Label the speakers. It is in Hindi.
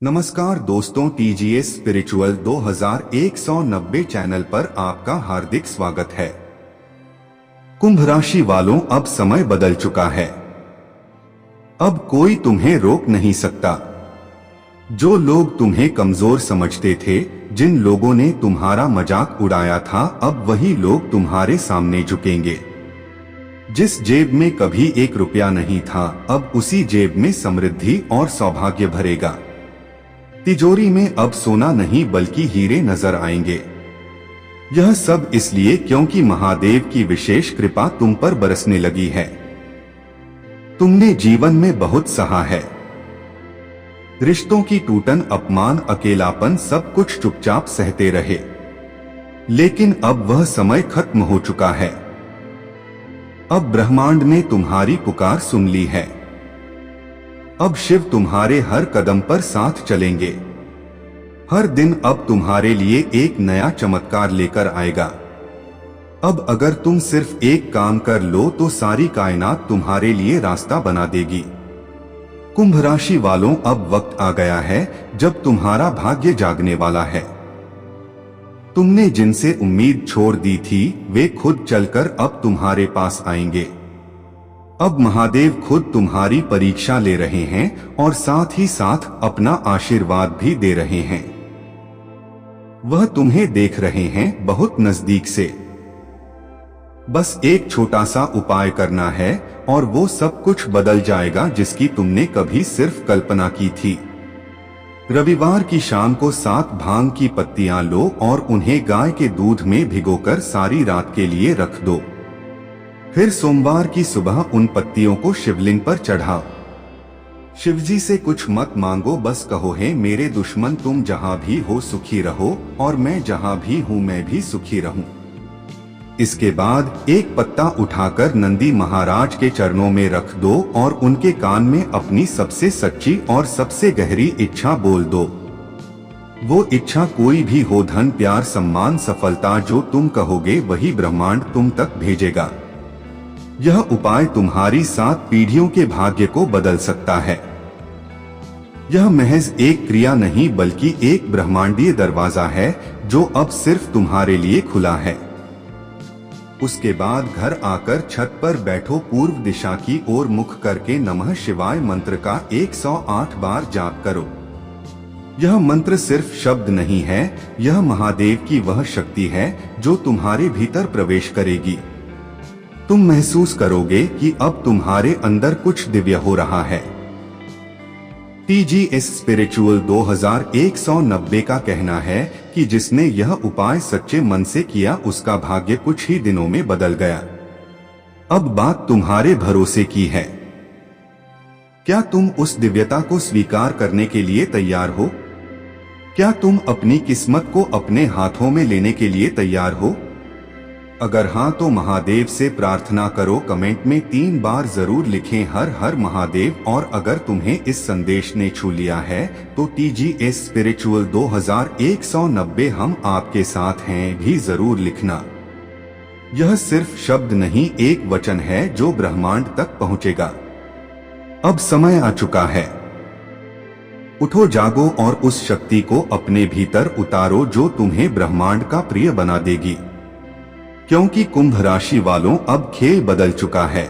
Speaker 1: नमस्कार दोस्तों, टीजीएस स्पिरिचुअल 2190 चैनल पर आपका हार्दिक स्वागत है। कुंभ राशि वालों, अब समय बदल चुका है। अब कोई तुम्हें रोक नहीं सकता। जो लोग तुम्हें कमजोर समझते थे, जिन लोगों ने तुम्हारा मजाक उड़ाया था, अब वही लोग तुम्हारे सामने झुकेंगे। जिस जेब में कभी 1 रुपया नहीं था, अब उसी जेब में समृद्धि और सौभाग्य भरेगा। तिजोरी में अब सोना नहीं बल्कि हीरे नजर आएंगे। यह सब इसलिए क्योंकि महादेव की विशेष कृपा तुम पर बरसने लगी है। तुमने जीवन में बहुत सहा है। रिश्तों की टूटन, अपमान, अकेलापन, सब कुछ चुपचाप सहते रहे। लेकिन अब वह समय खत्म हो चुका है। अब ब्रह्मांड ने तुम्हारी पुकार सुन ली है। अब शिव तुम्हारे हर कदम पर साथ चलेंगे। हर दिन अब तुम्हारे लिए एक नया चमत्कार लेकर आएगा। अब अगर तुम सिर्फ एक काम कर लो तो सारी कायनात तुम्हारे लिए रास्ता बना देगी। कुंभ राशि वालों, अब वक्त आ गया है जब तुम्हारा भाग्य जागने वाला है। तुमने जिनसे उम्मीद छोड़ दी थी, वे खुद चलकर अब तुम्हारे पास आएंगे। अब महादेव खुद तुम्हारी परीक्षा ले रहे हैं और साथ ही साथ अपना आशीर्वाद भी दे रहे हैं। वह तुम्हें देख रहे हैं बहुत नजदीक से। बस एक छोटा सा उपाय करना है और वो सब कुछ बदल जाएगा जिसकी तुमने कभी सिर्फ कल्पना की थी। रविवार की शाम को 7 भांग की पत्तियां लो और उन्हें गाय के दूध में भिगोकर सारी रात के लिए रख दो। फिर सोमवार की सुबह उन पत्तियों को शिवलिंग पर चढ़ाओ। शिवजी से कुछ मत मांगो, बस कहो, हे मेरे दुश्मन, तुम जहां भी हो सुखी रहो और मैं जहां भी हूं मैं भी सुखी रहूं। इसके बाद एक पत्ता उठाकर नंदी महाराज के चरणों में रख दो और उनके कान में अपनी सबसे सच्ची और सबसे गहरी इच्छा बोल दो। वो इच्छा कोई भी हो, धन, प्यार, सम्मान, सफलता, जो तुम कहोगे वही ब्रह्मांड तुम तक भेजेगा। यह उपाय तुम्हारी 7 पीढ़ियों के भाग्य को बदल सकता है। यह महज एक क्रिया नहीं बल्कि एक ब्रह्मांडीय दरवाजा है जो अब सिर्फ तुम्हारे लिए खुला है। उसके बाद घर आकर छत पर बैठो, पूर्व दिशा की ओर मुख करके नमः शिवाय मंत्र का 108 बार जाप करो। यह मंत्र सिर्फ शब्द नहीं है, यह महादेव की वह शक्ति है जो तुम्हारे भीतर प्रवेश करेगी। तुम महसूस करोगे कि अब तुम्हारे अंदर कुछ दिव्य हो रहा है। टीजीएस स्पिरिचुअल 2190 का कहना है कि जिसने यह उपाय सच्चे मन से किया उसका भाग्य कुछ ही दिनों में बदल गया। अब बात तुम्हारे भरोसे की है। क्या तुम उस दिव्यता को स्वीकार करने के लिए तैयार हो? क्या तुम अपनी किस्मत को अपने हाथों में लेने के लिए तैयार हो? अगर हाँ तो महादेव से प्रार्थना करो। कमेंट में 3 बार जरूर लिखें हर हर महादेव। और अगर तुम्हें इस संदेश ने छू लिया है तो टीजीएस स्पिरिचुअल 2190 हम आपके साथ हैं भी जरूर लिखना। यह सिर्फ शब्द नहीं, एक वचन है जो ब्रह्मांड तक पहुंचेगा। अब समय आ चुका है। उठो, जागो और उस शक्ति को अपने भीतर उतारो जो तुम्हें ब्रह्मांड का प्रिय बना देगी। क्योंकि कुंभ राशि वालों, अब खेल बदल चुका है।